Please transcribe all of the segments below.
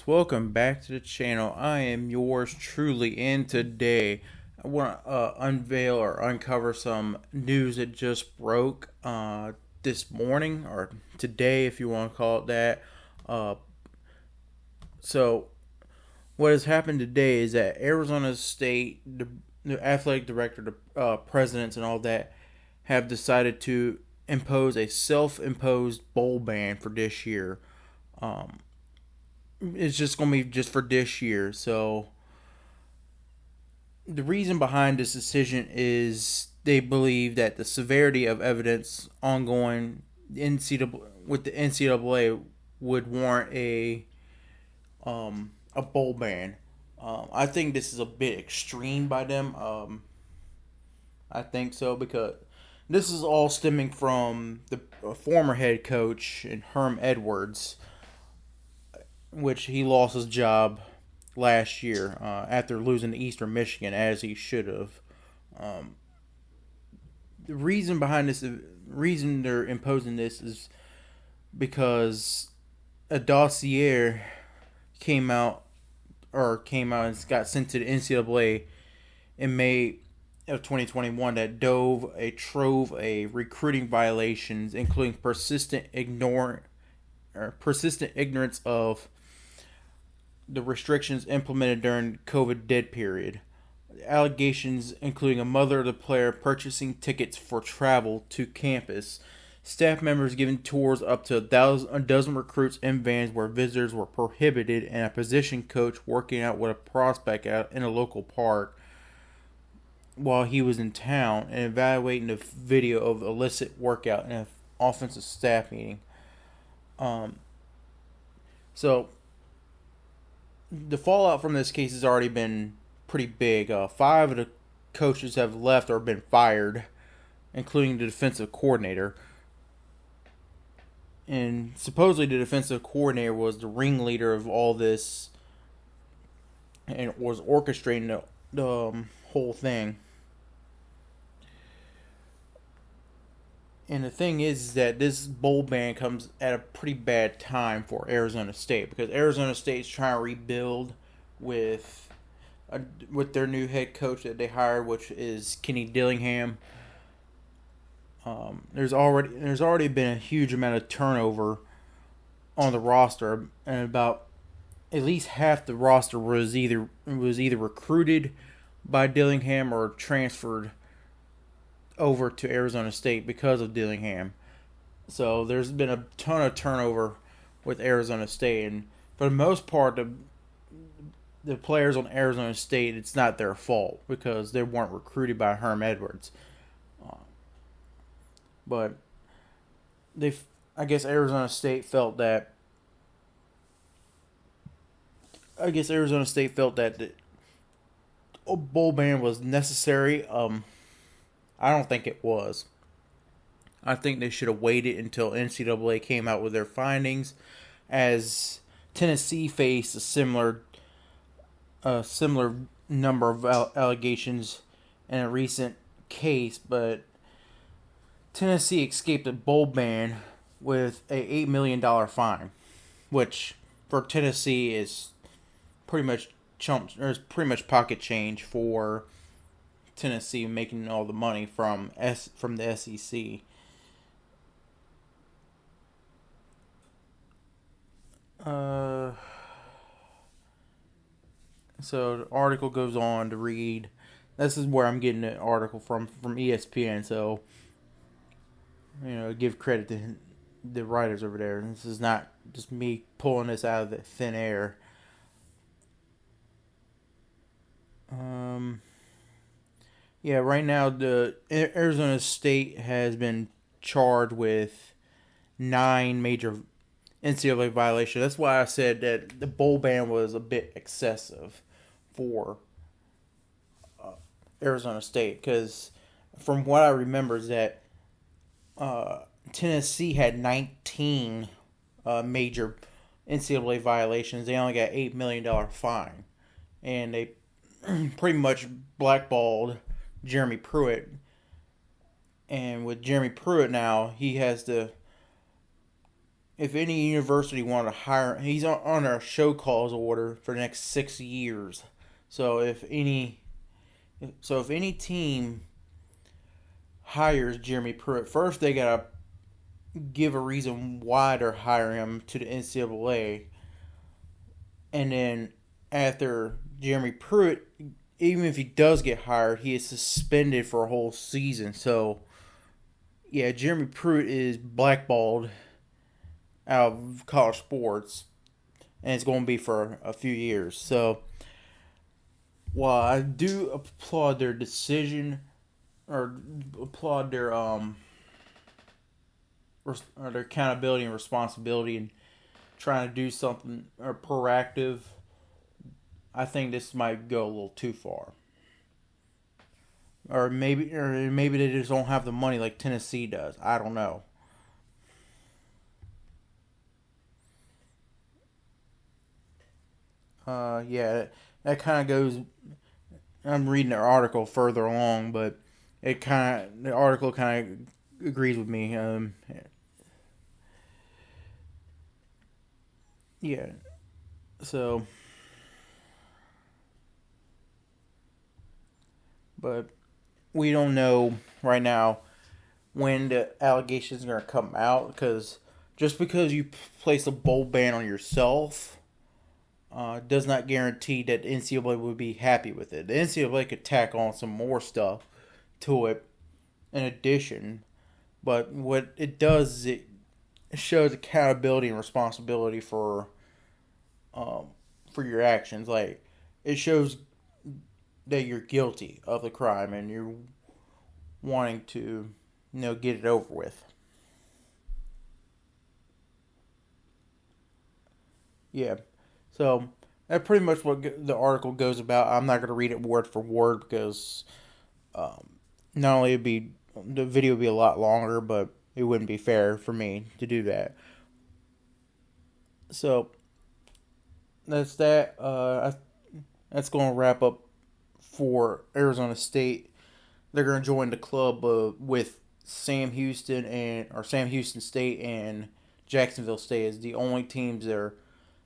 welcome back to the channel. I am yours truly, and today I want to unveil or uncover some news that just broke this morning, or today if you want to call it that. Uh, so, what has happened today is that Arizona State, the athletic director, the presidents, and all that have decided to impose a self-imposed bowl ban for this year. Um, it's just going to be just for this year. So the reason behind this decision is they believe that the severity of evidence ongoing with the NCAA would warrant a bowl ban. I think this is a bit extreme by them. I think so because this is all stemming from the former head coach and Herm Edwards, which he lost his job last year after losing to Eastern Michigan, as he should have. Um, the reason behind this, the reason they're imposing this is because a dossier came out and got sent to the NCAA in May of 2021 that dove a trove of recruiting violations, including persistent ignorance of the restrictions implemented during COVID dead period. Allegations including a mother of the player purchasing tickets for travel to campus, staff members giving tours up to a dozen recruits in vans where visitors were prohibited, and a position coach working out with a prospect out in a local park while he was in town and evaluating a video of illicit workout in an offensive staff meeting. So the fallout from this case has already been pretty big. Five of the coaches have left or been fired, including the defensive coordinator. And supposedly the defensive coordinator was the ringleader of all this and was orchestrating the whole thing. And the thing is that this bowl ban comes at a pretty bad time for Arizona State, because Arizona State's trying to rebuild with their new head coach that they hired, which is Kenny Dillingham. There's already been a huge amount of turnover on the roster, and about at least half the roster was either recruited by Dillingham or transferred over to Arizona State because of Dillingham. So there's been a ton of turnover with Arizona State, and for the most part, the players on Arizona State, it's not their fault because they weren't recruited by Herm Edwards. But I guess Arizona State felt that the bowl ban was necessary. I don't think it was. I think they should have waited until NCAA came out with their findings, as Tennessee faced a similar number of allegations in a recent case, but Tennessee escaped a bowl ban with a $8 million fine, which for Tennessee is pretty much pocket change for Tennessee making all the money from the SEC. So the article goes on to read. This is where I'm getting the article from ESPN. So give credit to the writers over there. This is not just me pulling this out of the thin air. Yeah, right now the Arizona State has been charged with 9 major NCAA violations. That's why I said that the bowl ban was a bit excessive for Arizona State, because from what I remember is that Tennessee had 19 major NCAA violations. They only got $8 million fine, and they pretty much blackballed Jeremy Pruitt. And with Jeremy Pruitt now, he has to if any university wanted to hire, he's on a show cause order for the next 6 years. So if any team hires Jeremy Pruitt, first they gotta give a reason why they're hiring him to the NCAA, and then after Jeremy Pruitt, even if he does get hired, he is suspended for a whole season. So yeah, Jeremy Pruitt is blackballed out of college sports, and it's going to be for a few years. So while I do applaud their decision, or applaud their accountability and responsibility and trying to do something or proactive, I think this might go a little too far. Or maybe they just don't have the money like Tennessee does. I don't know. Yeah, that kind of goes. I'm reading an article further along, but the article kind of agrees with me. Yeah. So, but we don't know right now when the allegations are going to come out, because just because you place a bowl ban on yourself does not guarantee that the NCAA would be happy with it. The NCAA could tack on some more stuff to it in addition, but what it does is it shows accountability and responsibility for your actions. Like, it shows that you're guilty of the crime and you're wanting to, get it over with. Yeah. So that's pretty much what the article goes about. I'm not going to read it word for word because um, not only would be the video would be a lot longer, but it wouldn't be fair for me to do that. So that's that. That's going to wrap up for Arizona State. They're going to join the club with Sam Houston State and Jacksonville State as the only teams that are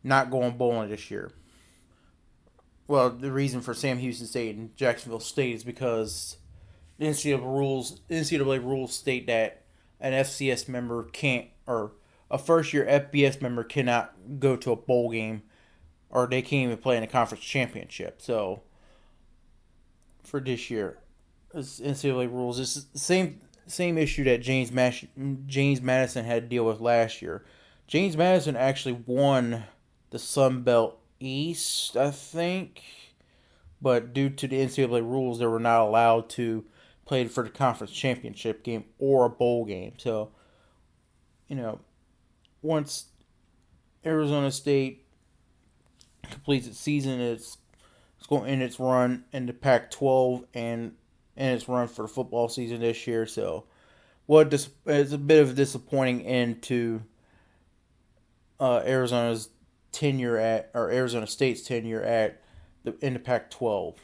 not going bowling this year. Well, the reason for Sam Houston State and Jacksonville State is because the NCAA rules state that an FCS member can't, or a first year FBS member cannot go to a bowl game, or they can't even play in a conference championship. So for this year, NCAA rules. It's the same issue that James Madison had to deal with last year. James Madison actually won the Sun Belt East, I think, but due to the NCAA rules, they were not allowed to play for the conference championship game or a bowl game. So, once Arizona State completes its season, it's going to end its run in the Pac-12 and its run for the football season this year. So, it's a bit of a disappointing end to Arizona's Arizona State's tenure in the Pac-12,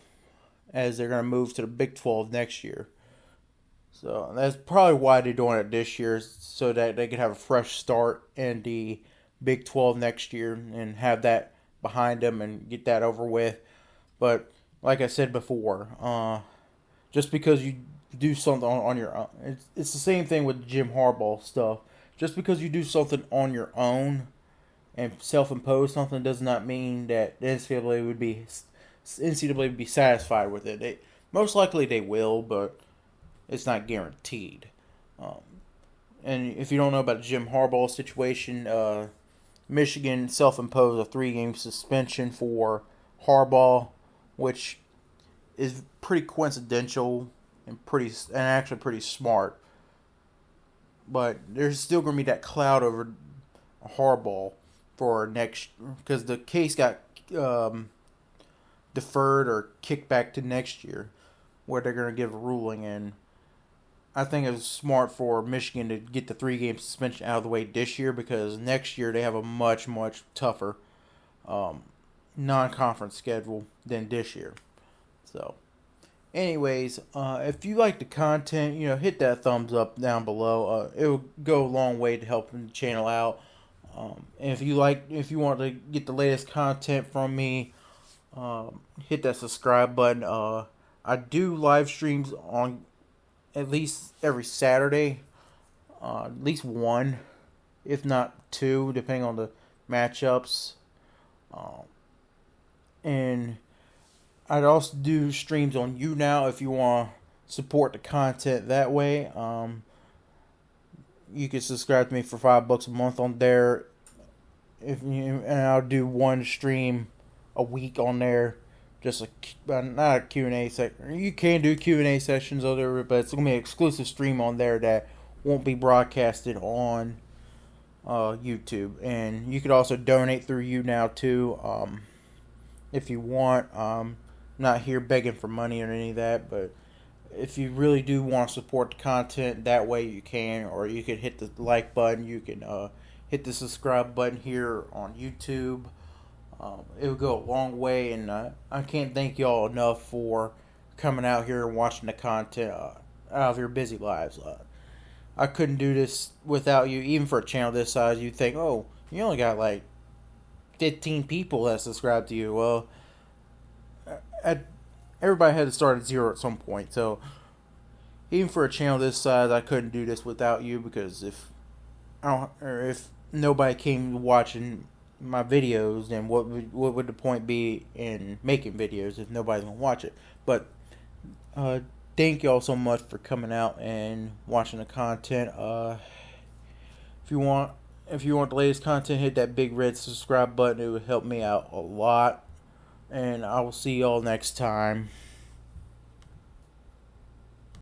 as they're going to move to the Big 12 next year. So that's probably why they're doing it this year, so that they can have a fresh start in the Big 12 next year and have that behind them and get that over with. But like I said before, just because you do something on your own, it's the same thing with Jim Harbaugh stuff. Just because you do something on your own and self-impose something does not mean that the NCAA would be satisfied with it. Most likely they will, but it's not guaranteed. Um, and if you don't know about the Jim Harbaugh situation, Michigan self-imposed a 3-game suspension for Harbaugh, which is pretty coincidental and actually pretty smart. But there's still going to be that cloud over Harbaugh for next, because the case got deferred or kicked back to next year, where they're going to give a ruling. And I think it was smart for Michigan to get the 3-game suspension out of the way this year, because next year they have a much, much tougher non-conference schedule than this year. So, anyways, if you like the content, hit that thumbs up down below. It will go a long way to helping the channel out. If you want to get the latest content from me, hit that subscribe button. I do live streams on at least every Saturday, at least one, if not two, depending on the matchups. Um, and I'd also do streams on YouNow if you want to support the content that way. You can subscribe to me for $5 a month on there. And I'll do one stream a week on there. Just not a Q&A section. You can do Q&A sessions on there, but it's gonna be an exclusive stream on there that won't be broadcasted on YouTube. And you could also donate through YouNow too, if you want. Not here begging for money or any of that, but if you really do want to support the content that way, you can, or you can hit the like button. You can hit the subscribe button here on YouTube. It would go a long way, and I can't thank y'all enough for coming out here and watching the content out of your busy lives. I couldn't do this without you, even for a channel this size. You'd think, oh, you only got like 15 people that subscribe to you. Well, everybody had to start at zero at some point. So even for a channel this size, I couldn't do this without you, because if nobody came watching my videos, then what would the point be in making videos if nobody's gonna watch it? But thank y'all so much for coming out and watching the content. If you want the latest content, hit that big red subscribe button. It would help me out a lot. And I will see y'all next time.